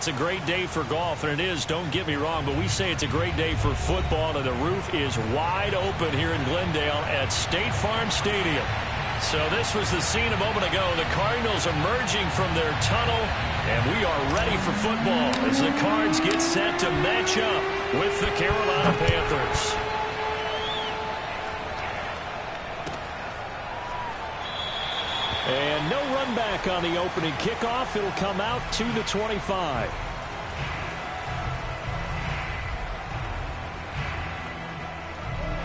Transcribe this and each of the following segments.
It's a great day for golf, and it is, don't get me wrong, but we say it's a great day for football, and the roof is wide open here in Glendale at State Farm Stadium. So this was the scene a moment ago. The Cardinals emerging from their tunnel, and we are ready for football as the Cards get set to match up with the Carolina Panthers. And no run back on the opening kickoff. It'll come out to the 25.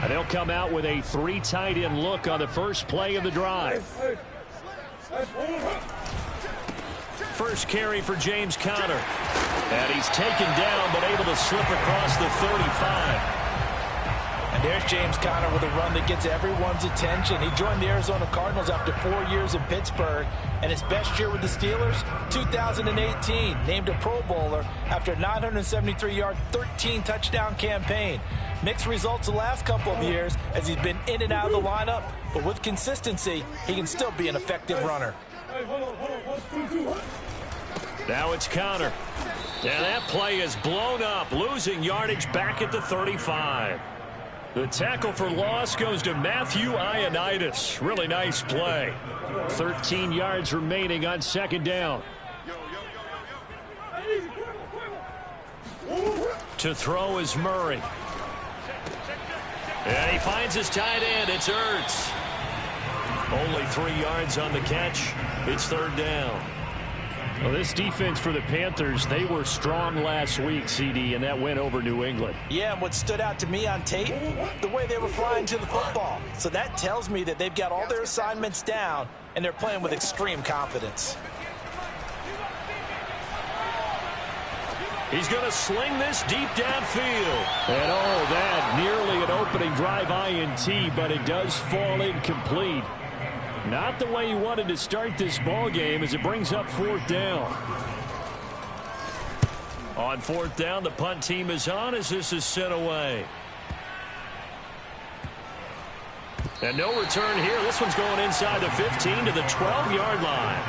And they'll come out with a 3 tight end look on the first play of the drive. First carry for James Conner. And he's taken down but able to slip across the 35. And there's James Conner with a run that gets everyone's attention. He joined the Arizona Cardinals after 4 years in Pittsburgh. And his best year with the Steelers, 2018. Named a Pro Bowler after a 973-yard, 13-touchdown campaign. Mixed results the last couple of years as he's been in and out of the lineup. But with consistency, he can still be an effective runner. Now it's Conner. And that play is blown up, losing yardage back at the 35. The tackle for loss goes to Matthew Ioannidis. Really nice play. 13 yards remaining on second down. To throw is Murray. And he finds his tight end. It's Ertz. Only 3 yards on the catch. It's third down. Well, this defense for the Panthers, they were strong last week, CD, and that went over New England. Yeah, and what stood out to me on tape, the way they were flying to the football. So that tells me that they've got all their assignments down, and they're playing with extreme confidence. He's going to sling this deep downfield. And oh, that nearly an opening drive INT, but it does fall incomplete. Not the way he wanted to start this ball game as it brings up fourth down. On fourth down, the punt team is on as this is sent away. And no return here. This one's going inside the 15 to the 12-yard line.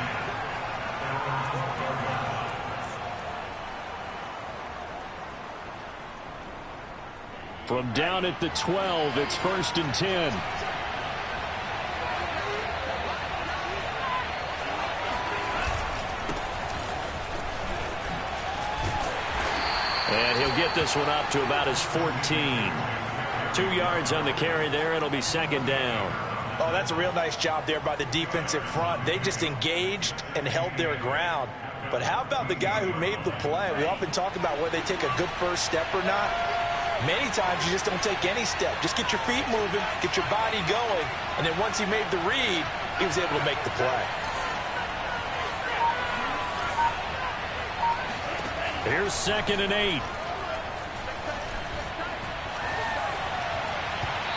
From down at the 12, it's 1st and 10. And he'll get this one up to about his 14. 2 yards on the carry there. It'll be second down. Oh, that's a real nice job there by the defensive front. They just engaged and held their ground. But how about the guy who made the play? We often talk about whether they take a good first step or not. Many times you just don't take any step. Just get your feet moving, get your body going, and then once he made the read, he was able to make the play. Here's 2nd and 8.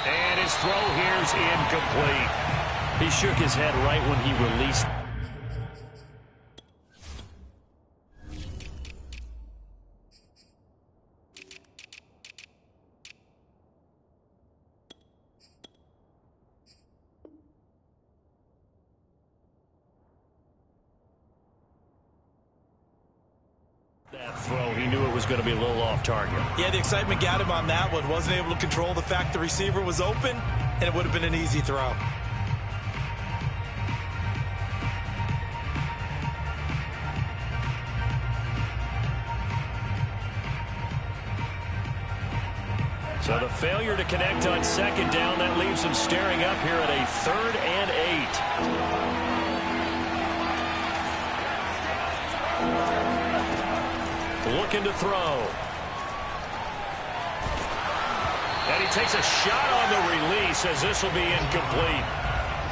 And his throw here's incomplete. He shook his head right when he released. That throw, he knew it was going to be a little off target. Yeah, the excitement got him on that one. Wasn't able to control the fact the receiver was open, and it would have been an easy throw. So the failure to connect on second down, that leaves him staring up here at a 3rd and 8. Looking to throw. And he takes a shot on the release as this will be incomplete.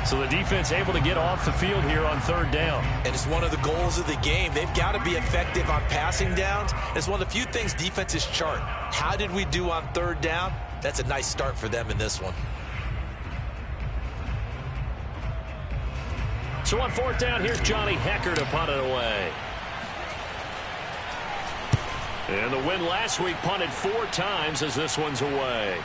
So the defense able to get off the field here on 3rd down. And it's one of the goals of the game. They've got to be effective on passing downs. It's one of the few things defenses chart. How did we do on 3rd down? That's a nice start for them in this one. So on 4th down, here's Johnny Hecker to punt it away. And the win last week punted 4 times as this one's away.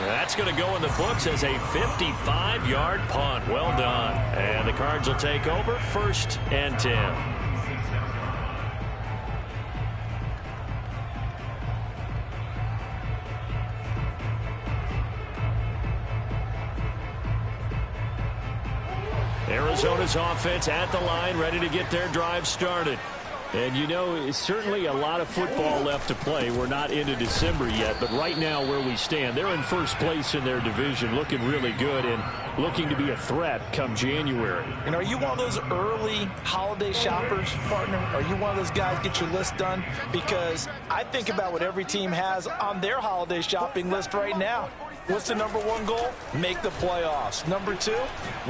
That's going to go in the books as a 55-yard punt. Well done. And the Cards will take over 1st and 10. Arizona's offense at the line, ready to get their drive started. And, you know, it's certainly a lot of football left to play. We're not into December yet, but right now where we stand, they're in first place in their division, looking really good and looking to be a threat come January. And are you one of those early holiday shoppers, partner? Are you one of those guys get your list done? Because I think about what every team has on their holiday shopping list right now. What's the number 1 goal? Make the playoffs. Number 2,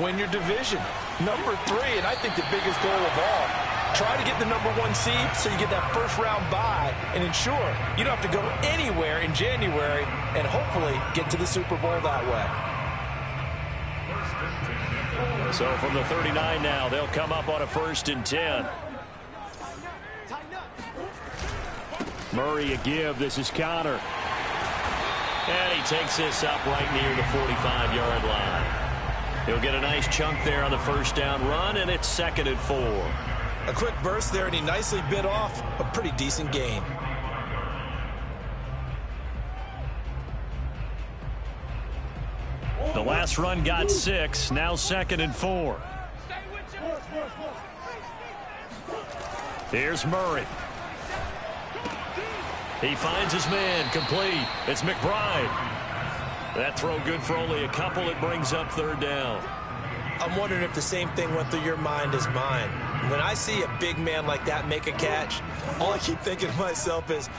win your division. Number 3, and I think the biggest goal of all, try to get the number 1 seed so you get that first-round bye and ensure you don't have to go anywhere in January and hopefully get to the Super Bowl that way. So from the 39 now, they'll come up on a 1st and 10. Murray a give. This is Connor. And he takes this up right near the 45-yard line. He'll get a nice chunk there on the first down run, and it's 2nd and 4. A quick burst there, and he nicely bit off a pretty decent gain. The last run got 6, now 2nd and 4. Here's Murray. He finds his man, complete. It's McBride. That throw good for only a couple. It brings up 3rd down. I'm wondering if the same thing went through your mind as mine. When I see a big man like that make a catch, all I keep thinking to myself is,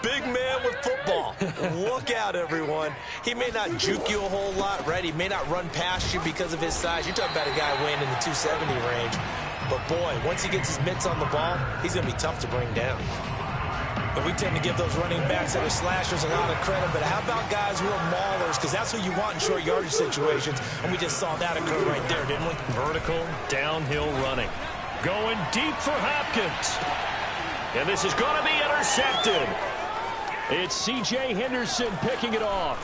big man with football. Look out, everyone. He may not juke you a whole lot, right? He may not run past you because of his size. You're talking about a guy weighing in the 270 range. But, boy, once he gets his mitts on the ball, he's going to be tough to bring down. And we tend to give those running backs that are slashers a lot of credit, but how about guys who are maulers? Because that's who you want in short yardage situations, and we just saw that occur right there, didn't we? Vertical, downhill running. Going deep for Hopkins. And this is going to be intercepted. It's C.J. Henderson picking it off.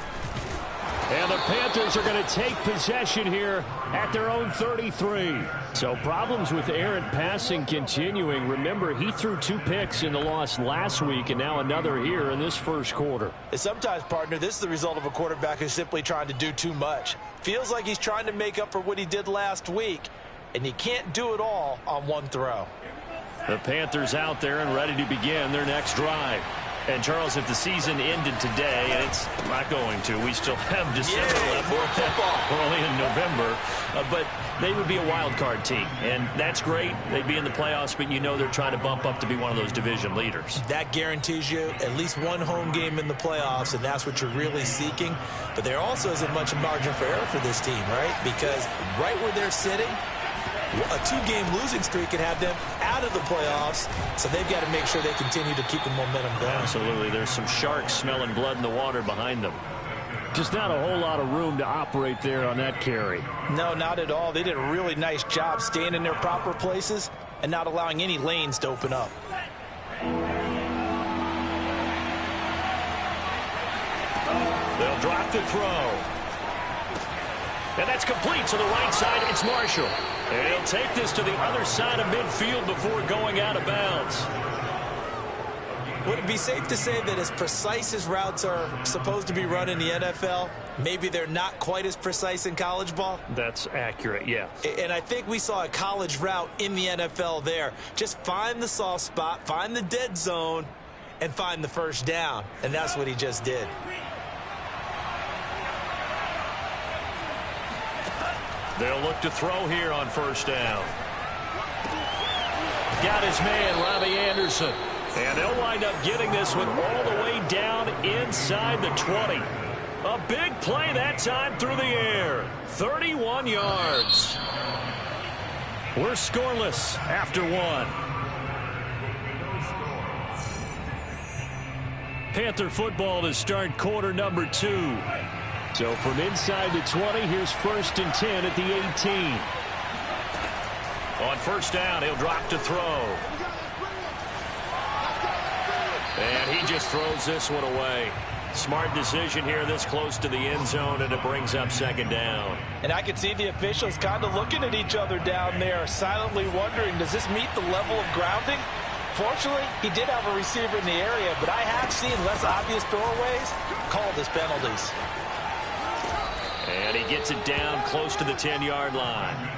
And the Panthers are going to take possession here at their own 33. So problems with errant passing continuing. Remember, he threw 2 picks in the loss last week and now another here in this first quarter. And sometimes, partner, this is the result of a quarterback who's simply trying to do too much. Feels like he's trying to make up for what he did last week, and he can't do it all on 1 throw. The Panthers out there and ready to begin their next drive. And, Charles, if the season ended today, and it's not going to, we still have December left. We're only in November. But they would be a wild card team. And that's great. They'd be in the playoffs, but you know they're trying to bump up to be one of those division leaders. That guarantees you at least 1 home game in the playoffs, and that's what you're really seeking. But there also isn't much margin for error for this team, right? Because right where they're sitting, a 2-game losing streak can have them out of the playoffs, so they've got to make sure they continue to keep the momentum going. Absolutely. There's some sharks smelling blood in the water behind them. Just not a whole lot of room to operate there on that carry. No, not at all. They did a really nice job staying in their proper places and not allowing any lanes to open up. They'll drop the throw. And that's complete to the right side. It's Marshall. And he'll take this to the other side of midfield before going out of bounds. Would it be safe to say that as precise as routes are supposed to be run in the NFL, maybe they're not quite as precise in college ball? That's accurate, yeah. And I think we saw a college route in the NFL there. Just find the soft spot, find the dead zone, and find the first down. And that's what he just did. They'll look to throw here on first down. Got his man, Robbie Anderson. And they'll wind up getting this one all the way down inside the 20. A big play that time through the air. 31 yards. We're scoreless after 1. Panther football to start quarter number 2. So from inside the 20, here's 1st and 10 at the 18. On first down, he'll drop to throw. And he just throws this one away. Smart decision here this close to the end zone, and it brings up second down. And I can see the officials kind of looking at each other down there, silently wondering, does this meet the level of grounding? Fortunately, he did have a receiver in the area, but I have seen less obvious throwaways called as penalties. And he gets it down close to the 10-yard line.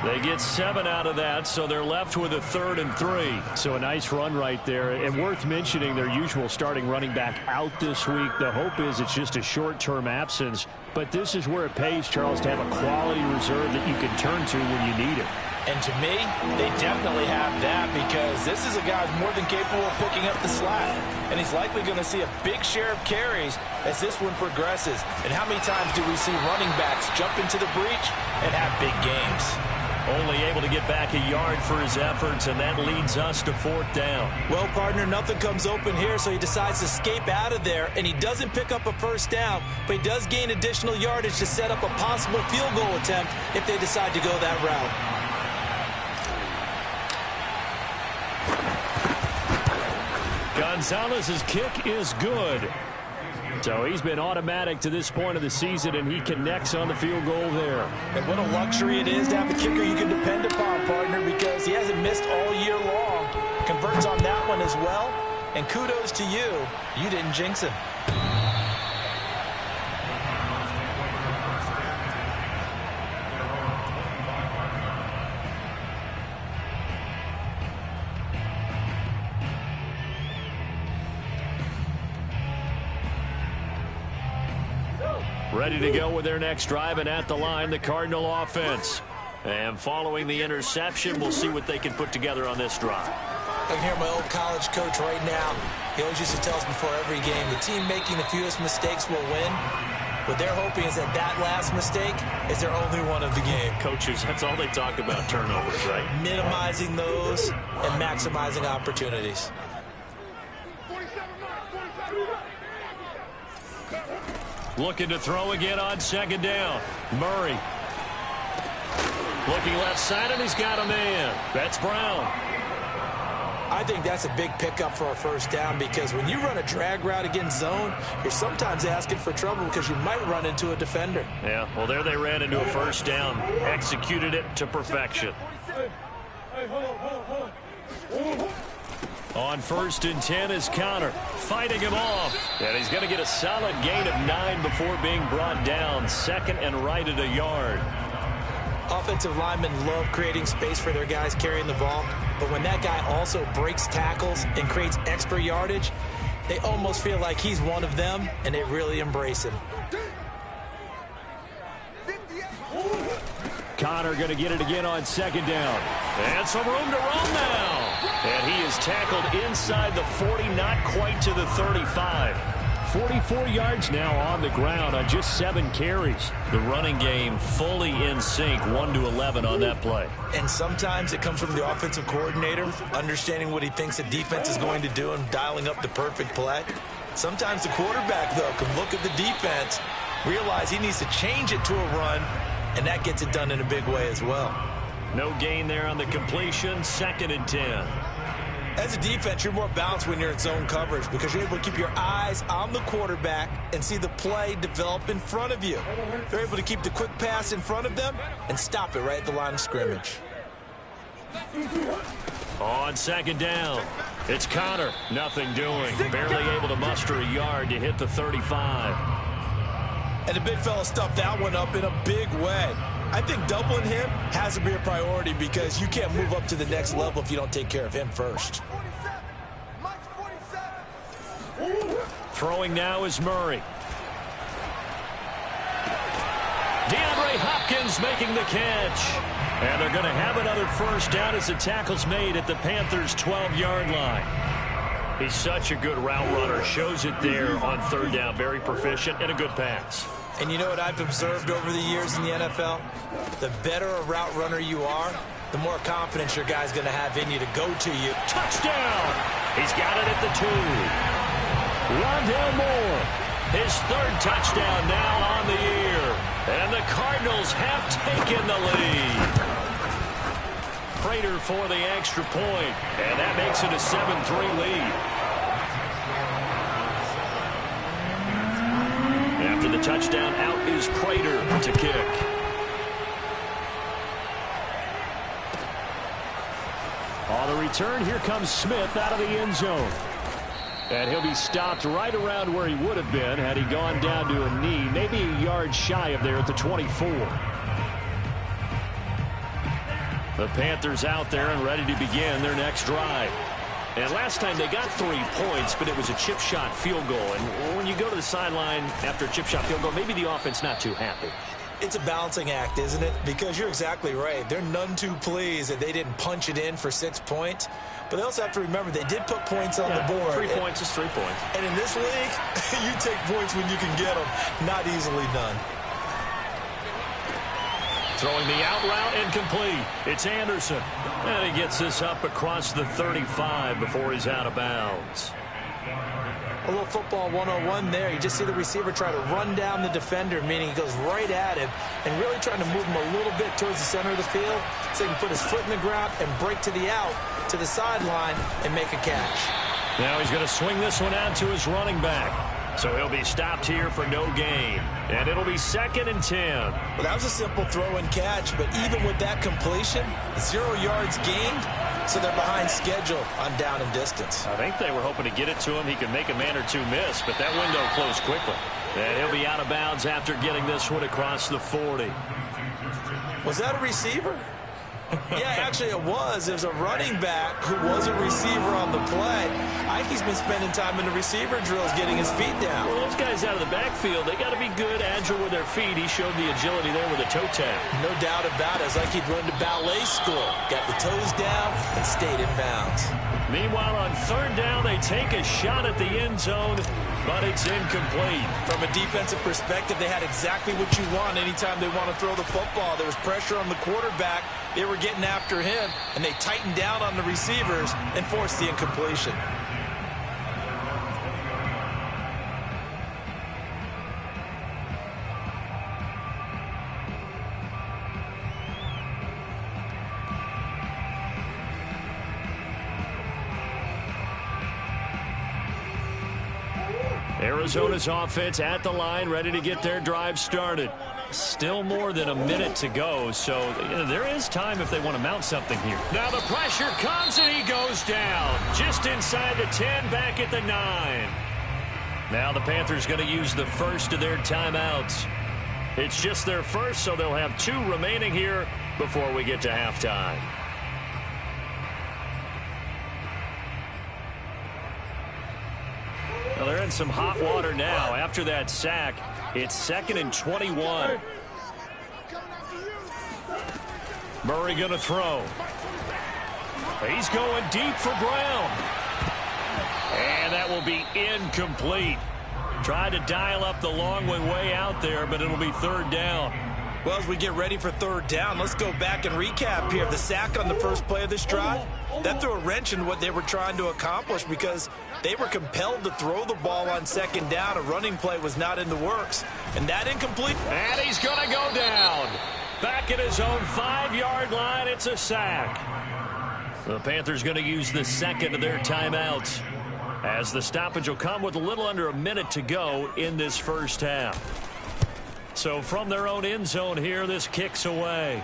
They get 7 out of that, so they're left with a 3rd and 3. So a nice run right there, and worth mentioning their usual starting running back out this week. The hope is it's just a short-term absence, but this is where it pays, Charles, to have a quality reserve that you can turn to when you need it. And to me, they definitely have that, because this is a guy who's more than capable of picking up the slack. And he's likely going to see a big share of carries as this one progresses. And how many times do we see running backs jump into the breach and have big games? Only able to get back a yard for his efforts, and that leads us to 4th down. Well, partner, nothing comes open here, so he decides to escape out of there, and he doesn't pick up a first down, but he does gain additional yardage to set up a possible field goal attempt if they decide to go that route. Gonzalez's kick is good. So he's been automatic to this point of the season, and he connects on the field goal there. And what a luxury it is to have a kicker you can depend upon, partner, because he hasn't missed all year long. Converts on that one as well. And kudos to you. You didn't jinx him. Ready to go with their next drive, and at the line, the Cardinal offense. And following the interception, we'll see what they can put together on this drive. I can hear my old college coach right now. He always used to tell us before every game, the team making the fewest mistakes will win. What they're hoping is that that last mistake is their only one of the game. Coaches, that's all they talk about, turnovers, right? Minimizing those and maximizing opportunities. Looking to throw again on second down. Murray. Looking left side, and he's got a man. That's Brown. I think that's a big pickup for a first down, because when you run a drag route against zone, you're sometimes asking for trouble because you might run into a defender. Yeah, well, there they ran into a first down. Executed it to perfection. On 1st and 10 is Connor, fighting him off. And he's going to get a solid gain of 9 before being brought down. 2nd and right at a yard. Offensive linemen love creating space for their guys carrying the ball, but when that guy also breaks tackles and creates extra yardage, they almost feel like he's one of them, and they really embrace him. Connor going to get it again on 2nd down. And some room to run now. And he is tackled inside the 40, not quite to the 35. 44 yards now on the ground on just 7 carries. The running game fully in sync, 1-11 on that play. And sometimes it comes from the offensive coordinator, understanding what he thinks the defense is going to do and dialing up the perfect play. Sometimes the quarterback, though, can look at the defense, realize he needs to change it to a run, and that gets it done in a big way as well. No gain there on the completion. 2nd and 10. As a defense, you're more balanced when you're in zone coverage because you're able to keep your eyes on the quarterback and see the play develop in front of you. They're able to keep the quick pass in front of them and stop it right at the line of scrimmage. On 2nd down, it's Connor. Nothing doing. Barely able to muster a yard to hit the 35. And the big fella stuffed that one up in a big way. I think doubling him has to be a priority because you can't move up to the next level if you don't take care of him first. Throwing now is Murray. DeAndre Hopkins making the catch. And they're going to have another first down as the tackle's made at the Panthers' 12-yard line. He's such a good route runner. Shows it there on 3rd down. Very proficient and a good pass. And you know what I've observed over the years in the NFL? The better a route runner you are, the more confidence your guy's going to have in you to go to you. Touchdown! He's got it at the 2. Rondale Moore, his 3rd touchdown now on the year. And the Cardinals have taken the lead. Prater for the extra point, and that makes it a 7-3 lead. After the touchdown, out is Prater to kick. On the return, here comes Smith out of the end zone. And he'll be stopped right around where he would have been had he gone down to a knee, maybe a yard shy of there at the 24. The Panthers out there and ready to begin their next drive. And last time they got 3 points, but it was a chip shot field goal. And when you go to the sideline after a chip shot field goal, maybe the offense not too happy. It's a balancing act, isn't it? Because you're exactly right. They're none too pleased that they didn't punch it in for 6 points. But they also have to remember they did put points on the board. 3 points is 3 points. And in this league, you take points when you can get them. Not easily done. Throwing the out route incomplete. It's Anderson. And he gets this up across the 35 before he's out of bounds. A little football 101 there. You just see the receiver try to run down the defender, meaning he goes right at him and really trying to move him a little bit towards the center of the field so he can put his foot in the ground and break to the out, to the sideline, and make a catch. Now he's going to swing this one out to his running back. So he'll be stopped here for no gain. And it'll be 2nd and 10. Well, that was a simple throw and catch, but even with that completion, 0 yards gained, so they're behind schedule on down and distance. I think they were hoping to get it to him. He could make a man or two miss, but that window closed quickly. And he'll be out of bounds after getting this one across the 40. Was that a receiver? Yeah, actually it was. There's a running back who was a receiver on the play. Ike's been spending time in the receiver drills getting his feet down. Well, those guys out of the backfield, they got to be good, agile with their feet. He showed the agility there with a toe tap. No doubt about it. It's like he'd run to ballet school. Got the toes down and stayed in bounds. Meanwhile, on 3rd down, they take a shot at the end zone, but it's incomplete. From a defensive perspective, they had exactly what you want anytime they want to throw the football. There was pressure on the quarterback. They were getting after him, and they tightened down on the receivers and forced the incompletion. Arizona's offense at the line, ready to get their drive started. Still more than a minute to go, so there is time if they want to mount something here. Now the pressure comes, and he goes down. Just inside the 10, back at the 9. Now the Panthers going to use the first of their timeouts. It's just their first, so they'll have 2 remaining here before we get to halftime. Well, they're in some hot water now. After that sack, it's 2nd and 21. Murray going to throw. He's going deep for Brown. And that will be incomplete. Tried to dial up the long way out there, but it'll be 3rd down. Well, as we get ready for 3rd down, let's go back and recap here. The sack on the first play of this drive, that threw a wrench in what they were trying to accomplish because they were compelled to throw the ball on 2nd down. A running play was not in the works. And that incomplete. And he's going to go down. Back at his own 5-yard line, it's a sack. The Panthers going to use the 2nd of their timeouts, as the stoppage will come with a little under a minute to go in this first half. So from their own end zone here, this kicks away.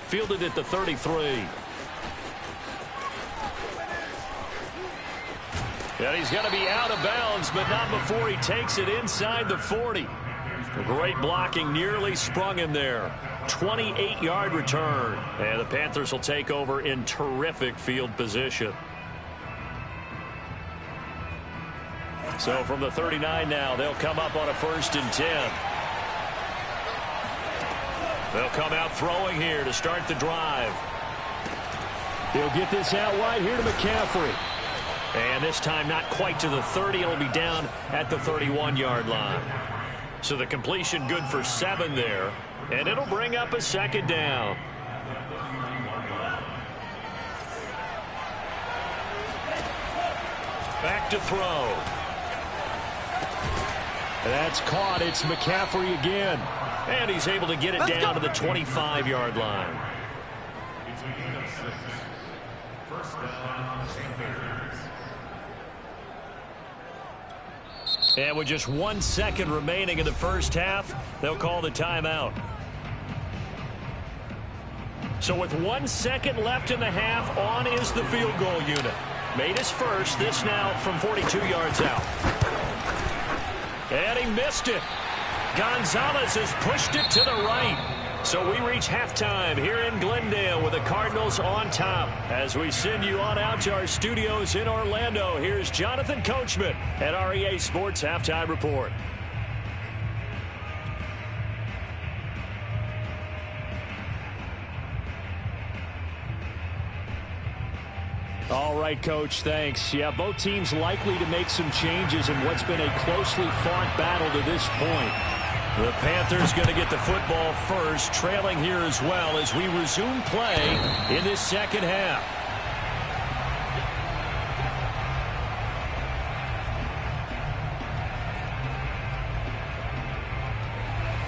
Fielded at the 33. And he's going to be out of bounds, but not before he takes it inside the 40. Great blocking, nearly sprung him there. 28-yard return. And the Panthers will take over in terrific field position. So from the 39 now, they'll come up on a 1st and 10. They'll come out throwing here to start the drive. He'll get this out wide here to McCaffrey. And this time not quite to the 30. It'll be down at the 31-yard line. So the completion good for 7 there. And it'll bring up a 2nd down. Back to throw. That's caught. It's McCaffrey again. And he's able to get it down to the 25-yard line. And with just 1 second remaining in the first half, they'll call the timeout. So with 1 second left in the half, on is the field goal unit. Made his first, this now from 42 yards out. And he missed it. Gonzalez has pushed it to the right. So we reach halftime here in Glendale with the Cardinals on top. As we send you on out to our studios in Orlando, here's Jonathan Coachman at REA Sports Halftime Report. All right, Coach, thanks. Yeah, both teams likely to make some changes in what's been a closely fought battle to this point. The Panthers going to get the football first, trailing here as well as we resume play in this second half.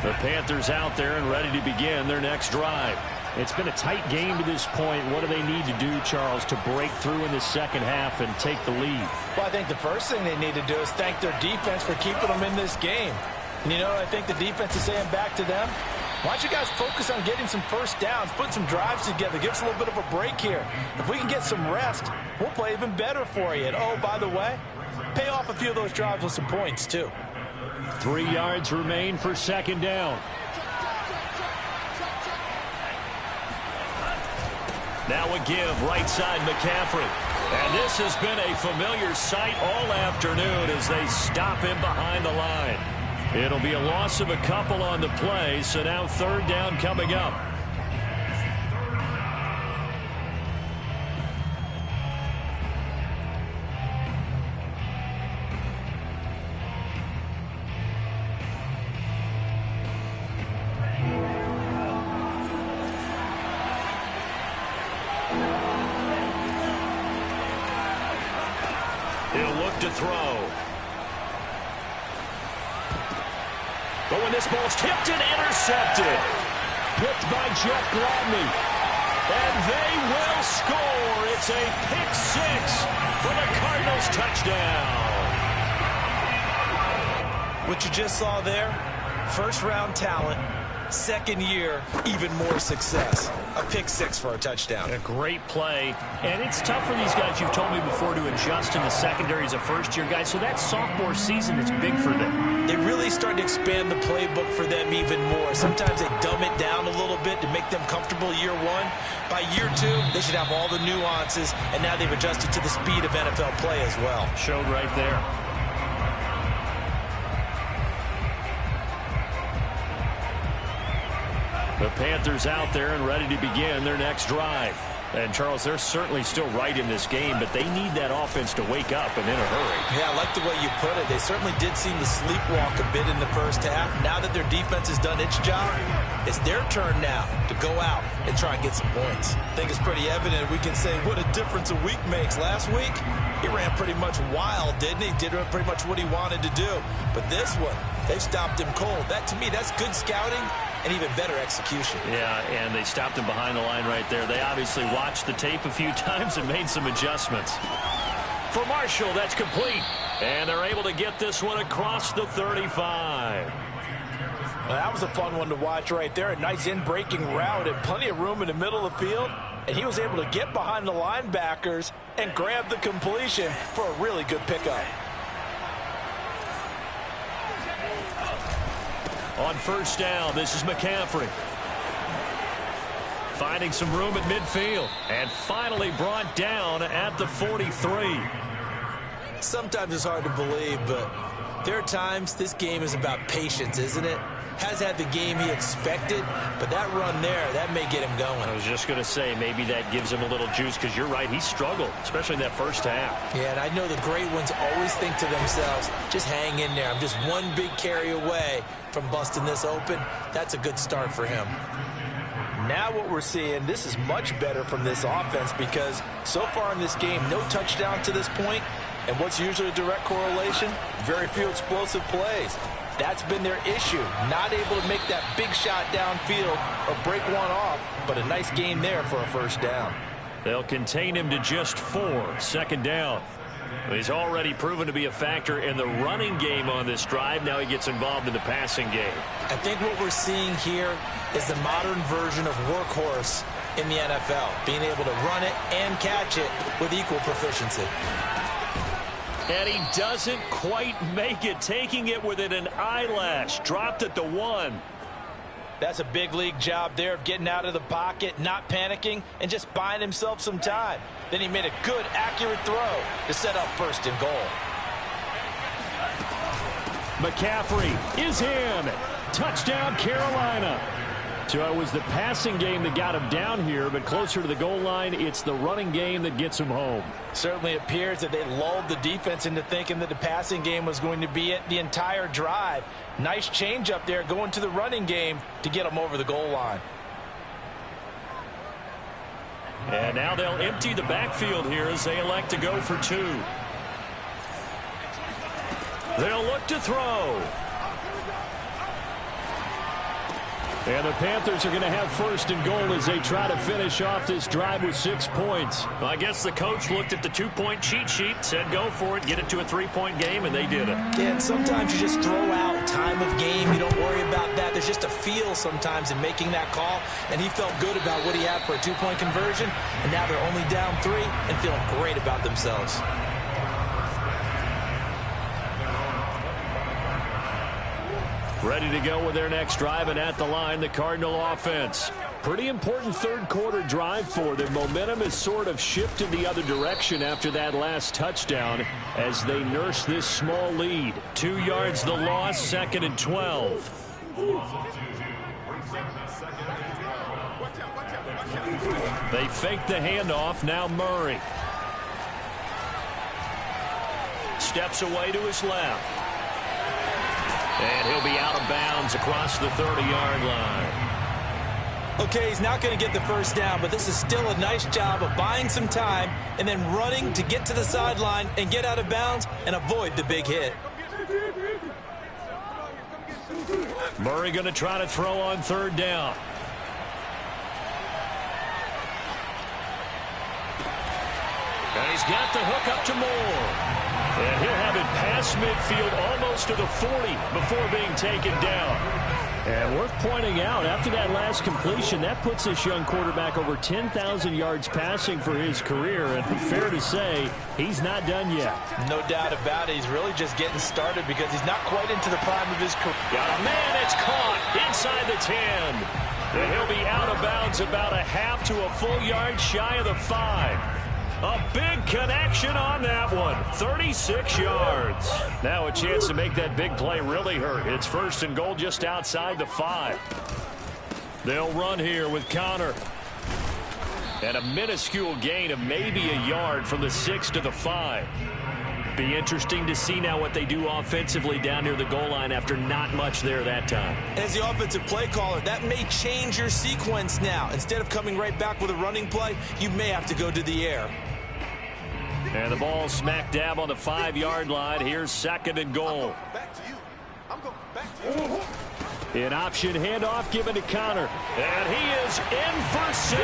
The Panthers out there and ready to begin their next drive. It's been a tight game to this point. What do they need to do, Charles, to break through in the second half and take the lead? Well, I think the first thing they need to do is thank their defense for keeping them in this game. And you know, I think the defense is saying back to them, why don't you guys focus on getting some first downs, put some drives together, give us a little bit of a break here. If we can get some rest, we'll play even better for you. And oh, by the way, pay off a few of those drives with some points, too. 3 yards remain for second down. Now a give, right side McCaffrey. And this has been a familiar sight all afternoon as they stop him behind the line. It'll be a loss of a couple on the play, so now third down coming up. He'll look to throw. But when this ball's tipped and intercepted. Picked by Jeff Gladney. And they will score. It's a pick six for the Cardinals touchdown. What you just saw there, first-round talent, second year, even more success. A pick six for a touchdown. A great play. And it's tough for these guys, you've told me before, to adjust in the secondary as a first-year guy. So that sophomore season is big for them. They really start to expand the playbook for them even more. Sometimes they dumb it down a little bit to make them comfortable year one. By year two, they should have all the nuances, and now they've adjusted to the speed of NFL play as well. Showed right there. The Panthers out there and ready to begin their next drive. And, Charles, they're certainly still right in this game, but they need that offense to wake up and in a hurry. Yeah, I like the way you put it. They certainly did seem to sleepwalk a bit in the first half. Now that their defense has done its job, it's their turn now to go out and try and get some points. I think it's pretty evident we can say what a difference a week makes. Last week, he ran pretty much wild, didn't he? Did pretty much what he wanted to do. But this one, they've stopped him cold. That, to me, that's good scouting and even better execution. Yeah, and they stopped him behind the line right there. They obviously watched the tape a few times and made some adjustments. For Marshall, that's complete. And they're able to get this one across the 35. Well, that was a fun one to watch right there. A nice in-breaking route and plenty of room in the middle of the field. And he was able to get behind the linebackers and grab the completion for a really good pickup. On first down, this is McCaffrey. Finding some room at midfield. And finally brought down at the 43. Sometimes it's hard to believe, but there are times this game is about patience, isn't it? Has had the game he expected, but that run there, that may get him going. I was just going to say, maybe that gives him a little juice, because you're right, he struggled, especially in that first half. Yeah, and I know the great ones always think to themselves, just hang in there. I'm just one big carry away from busting this open. That's a good start for him. Now what we're seeing, this is much better from this offense, because so far in this game, no touchdown to this point, and what's usually a direct correlation? Very few explosive plays. That's been their issue, not able to make that big shot downfield or break one off, but a nice game there for a first down. They'll contain him to just 4. Second down. He's already proven to be a factor in the running game on this drive. Now he gets involved in the passing game. I think what we're seeing here is the modern version of workhorse in the NFL, being able to run it and catch it with equal proficiency. And he doesn't quite make it, taking it within an eyelash. Dropped at the 1. That's a big league job there of getting out of the pocket, not panicking, and just buying himself some time. Then he made a good, accurate throw to set up 1st and goal. McCaffrey is in. Touchdown, Carolina. So it was the passing game that got him down here, but closer to the goal line, it's the running game that gets him home. Certainly appears that they lulled the defense into thinking that the passing game was going to be it the entire drive. Nice change up there going to the running game to get them over the goal line. And now they'll empty the backfield here as they elect to go for 2. They'll look to throw. And the Panthers are going to have 1st and goal as they try to finish off this drive with 6 points. Well, I guess the coach looked at the 2-point cheat sheet, said go for it, get it to a 3-point game, and they did it. Yeah, and sometimes you just throw out time of game. You don't worry about that. There's just a feel sometimes in making that call, and he felt good about what he had for a 2-point conversion, and now they're only down 3 and feeling great about themselves. Ready to go with their next drive, and at the line, the Cardinal offense. Pretty important 3rd quarter drive for them. Momentum has sort of shifted the other direction after that last touchdown as they nurse this small lead. 2 yards the loss, 2nd and 12. They fake the handoff. Now Murray. Steps away to his left. And he'll be out of bounds across the 30-yard line. Okay, he's not going to get the 1st down, but this is still a nice job of buying some time and then running to get to the sideline and get out of bounds and avoid the big hit. Murray going to try to throw on 3rd down. And he's got the hook up to Moore. And he'll have it past midfield almost to the 40 before being taken down. And worth pointing out, after that last completion, that puts this young quarterback over 10,000 yards passing for his career. And fair to say, he's not done yet. No doubt about it. He's really just getting started because he's not quite into the prime of his career. Got a man, it's caught inside the 10. And he'll be out of bounds about a half to a full yard shy of the 5. A big connection on that one. 36 yards. Now a chance to make that big play really hurt. It's 1st and goal just outside the 5. They'll run here with Connor. And a minuscule gain of maybe a yard from the 6 to the 5. Be interesting to see now what they do offensively down near the goal line after not much there that time. As the offensive play caller, that may change your sequence now. Instead of coming right back with a running play, you may have to go to the air. And the ball smack dab on the 5-yard line. Here's 2nd and goal. An option handoff given to Connor. And he is in for 6.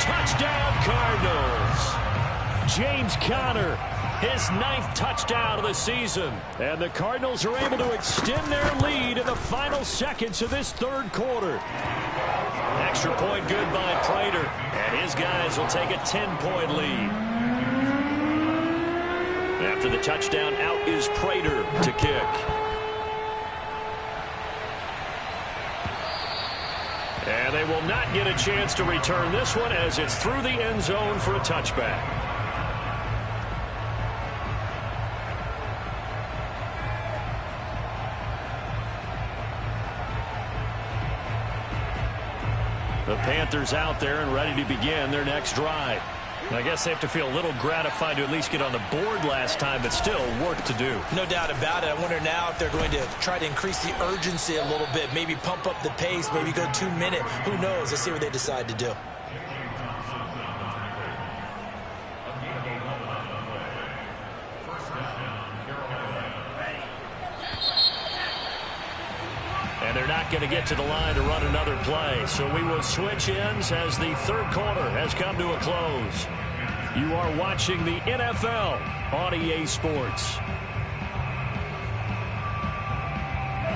Touchdown Cardinals. James Conner, his 9th touchdown of the season. And the Cardinals are able to extend their lead in the final seconds of this 3rd quarter. Extra point good by Prater. And his guys will take a 10-point lead. After the touchdown, out is Prater to kick. And they will not get a chance to return this one as it's through the end zone for a touchback. The Panthers out there and ready to begin their next drive. I guess they have to feel a little gratified to at least get on the board last time, but still work to do. No doubt about it. I wonder now if they're going to try to increase the urgency a little bit, maybe pump up the pace, maybe go 2-minute. Who knows? Let's see what they decide to do. And they're not going to get to the line to run another play. So we will switch ends as the 3rd quarter has come to a close. You are watching the NFL on EA Sports.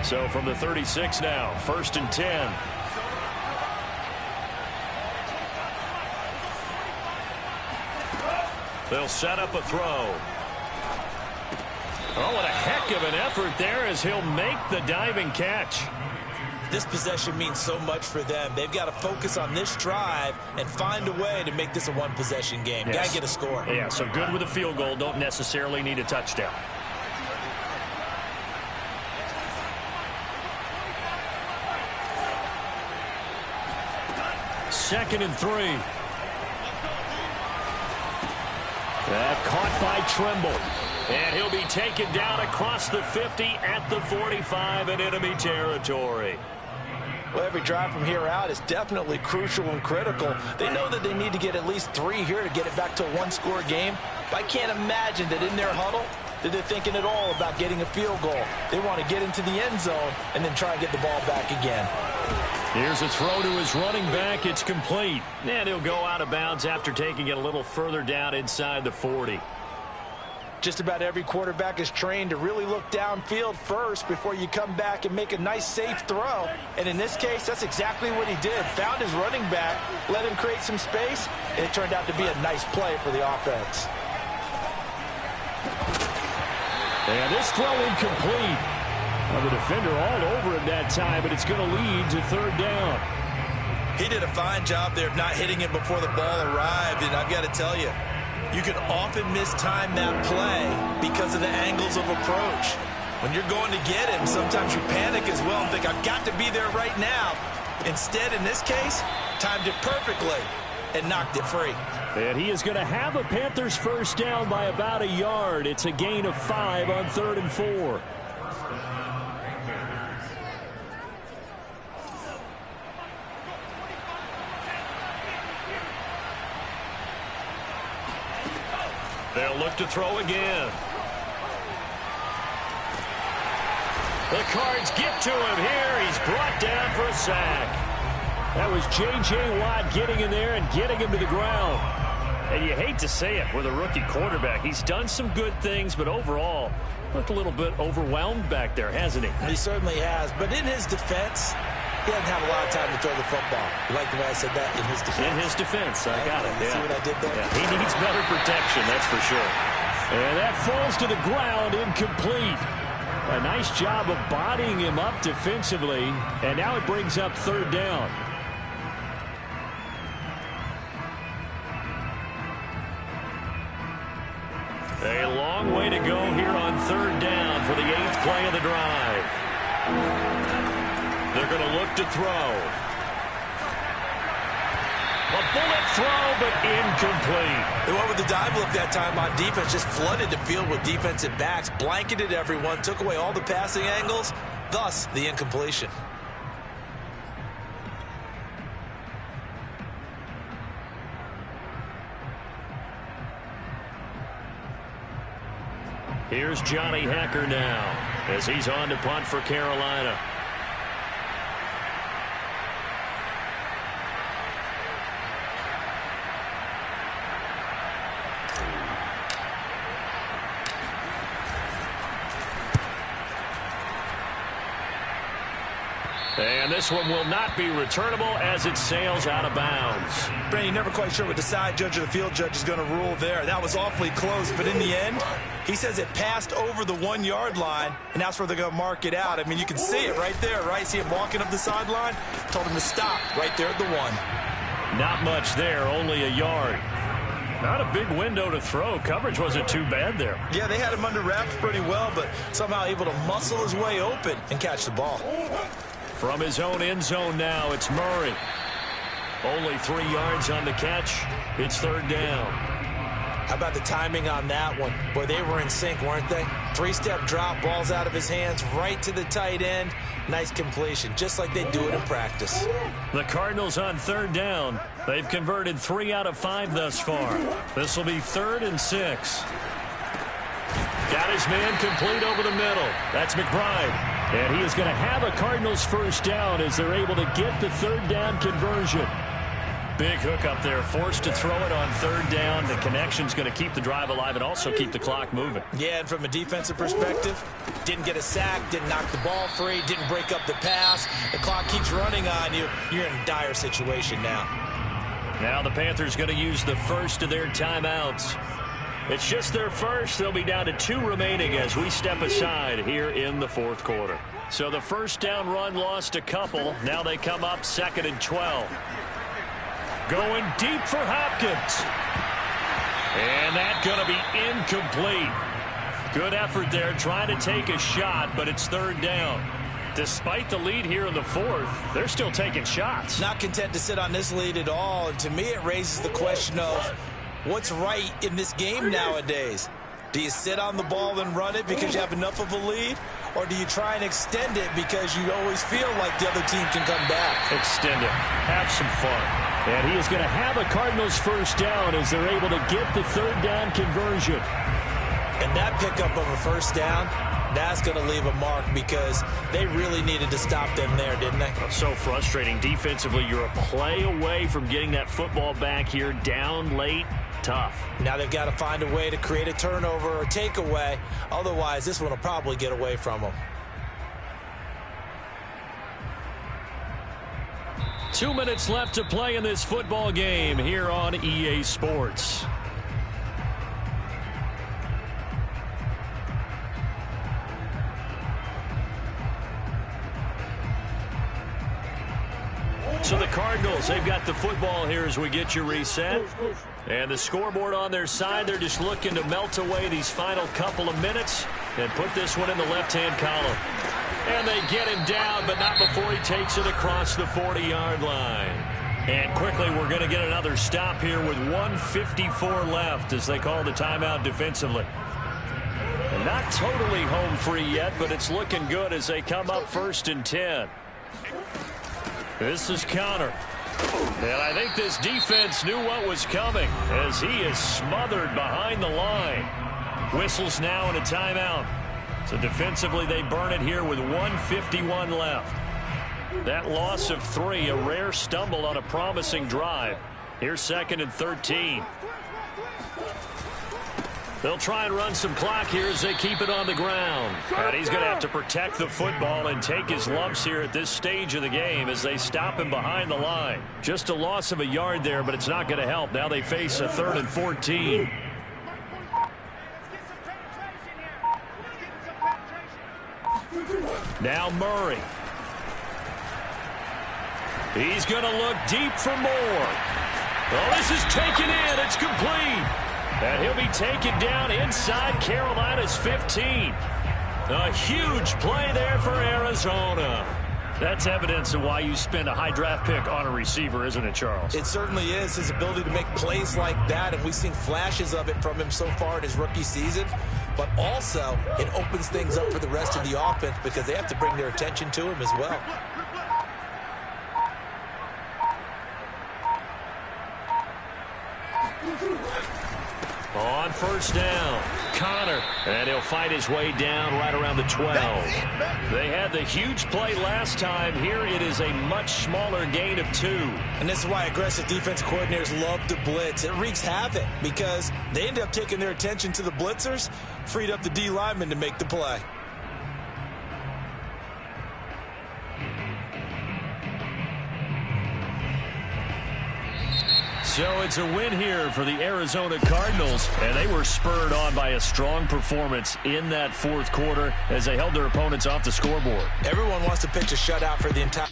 So from the 36 now, 1st and 10. They'll set up a throw. Oh, what a heck of an effort there as he'll make the diving catch. This possession means so much for them. They've got to focus on this drive and find a way to make this a one-possession game. Yes. Got to get a score. Yeah, so good with a field goal. Don't necessarily need a touchdown. Second and 3. That caught by Trimble. And he'll be taken down across the 50 at the 45 in enemy territory. Well, every drive from here out is definitely crucial and critical. They know that they need to get at least 3 here to get it back to a one-score game. But I can't imagine that in their huddle that they're thinking at all about getting a field goal. They want to get into the end zone and then try and get the ball back again. Here's a throw to his running back. It's complete. And he'll go out of bounds after taking it a little further down inside the 40. Just about every quarterback is trained to really look downfield first before you come back and make a nice, safe throw. And in this case, that's exactly what he did. Found his running back, let him create some space, and it turned out to be a nice play for the offense. And this throw incomplete. Well, the defender all over him that time, but it's going to lead to 3rd down. He did a fine job there of not hitting him before the ball arrived, and I've got to tell you, you can often mistime that play because of the angles of approach. When you're going to get him, sometimes you panic as well and think, I've got to be there right now. Instead, in this case, timed it perfectly and knocked it free. And he is going to have a Panthers first down by about a yard. It's a gain of 5 on 3rd and 4. They'll look to throw again. The Cards get to him here. He's brought down for a sack. That was J.J. Watt getting in there and getting him to the ground. And you hate to say it with a rookie quarterback. He's done some good things, but overall, looked a little bit overwhelmed back there, hasn't he? He certainly has. But in his defense, he doesn't have a lot of time to throw the football. You like the way I said that? In his defense. In his defense. I got it. See what I did there? Yeah, he needs better protection, that's for sure. And that falls to the ground, incomplete. A nice job of bodying him up defensively. And now it brings up 3rd down. A long way to go here on 3rd down for the 8th play of the drive. They're going to look to throw. A bullet throw, but incomplete. They went with the dive look that time on defense, just flooded the field with defensive backs, blanketed everyone, took away all the passing angles, thus the incompletion. Here's Johnny Hecker now as he's on to punt for Carolina. And this one will not be returnable as it sails out of bounds. Brandon, you're never quite sure what the side judge or the field judge is going to rule there. That was awfully close, but in the end, he says it passed over the 1-yard line, and that's where they're going to mark it out. I mean, you can see it right there, right? See him walking up the sideline? Told him to stop right there at the 1. Not much there, only a yard. Not a big window to throw. Coverage wasn't too bad there. Yeah, they had him under wraps pretty well, but somehow able to muscle his way open and catch the ball. From his own end zone now, it's Murray. Only 3 yards on the catch. It's 3rd down. How about the timing on that one? Boy, they were in sync, weren't they? 3-step drop, balls out of his hands, right to the tight end. Nice completion, just like they do it in practice. The Cardinals on 3rd down. They've converted 3 out of 5 thus far. This will be 3rd and 6. Got his man complete over the middle. That's McBride. And he is going to have a Cardinals first down as they're able to get the 3rd down conversion. Big hook up there, forced to throw it on third down. The connection's going to keep the drive alive and also keep the clock moving. Yeah, and from a defensive perspective, didn't get a sack, didn't knock the ball free, didn't break up the pass. The clock keeps running on you. You're in a dire situation now. Now the Panthers going to use the first of their timeouts. It's just their first. They'll be down to 2 remaining as we step aside here in the fourth quarter. So the first down run lost a couple. Now they come up 2nd and 12. Going deep for Hopkins. And that's going to be incomplete. Good effort there trying to take a shot, but it's 3rd down. Despite the lead here in the 4th, they're still taking shots. Not content to sit on this lead at all. And to me, it raises the question of what's right in this game nowadays. Do you sit on the ball and run it because you have enough of a lead? Or do you try and extend it because you always feel like the other team can come back? Extend it. Have some fun. And he is going to have a Cardinals first down as they're able to get the 3rd down conversion. And that pickup of a first down, that's going to leave a mark because they really needed to stop them there, didn't they? So frustrating. Defensively, you're a play away from getting that football back here, down late. Tough. Now they've got to find a way to create a turnover or takeaway. Otherwise, this one will probably get away from them. 2 minutes left to play in this football game here on EA Sports. So the Cardinals, they've got the football here as we get you reset. And the scoreboard on their side, they're just looking to melt away these final couple of minutes and put this one in the left-hand column. And they get him down, but not before he takes it across the 40-yard line. And quickly, we're going to get another stop here with 1:54 left as they call the timeout defensively. And not totally home free yet, but it's looking good as they come up 1st and 10. This is Connor. And I think this defense knew what was coming as he is smothered behind the line. Whistles now and a timeout. So defensively they burn it here with 1:51 left. That loss of 3, a rare stumble on a promising drive. Here's 2nd and 13. They'll try and run some clock here as they keep it on the ground. And he's going to have to protect the football and take his lumps here at this stage of the game as they stop him behind the line. Just a loss of a yard there, but it's not going to help. Now they face a 3rd and 14. Now Murray. He's going to look deep for more. Oh, this is taken in. It's complete. And he'll be taken down inside Carolina's 15. A huge play there for Arizona. That's evidence of why you spend a high draft pick on a receiver, isn't it, Charles? It certainly is. His ability to make plays like that, and we've seen flashes of it from him so far in his rookie season. But also, it opens things up for the rest of the offense because they have to bring their attention to him as well. On 1st down, Connor, and he'll fight his way down right around the 12. They had the huge play last time. Here it is a much smaller gain of 2. And this is why aggressive defense coordinators love to blitz. It wreaks havoc because they end up taking their attention to the blitzers, freed up the D lineman to make the play. So it's a win here for the Arizona Cardinals, and they were spurred on by a strong performance in that 4th quarter as they held their opponents off the scoreboard. Everyone wants to pitch a shutout for the entire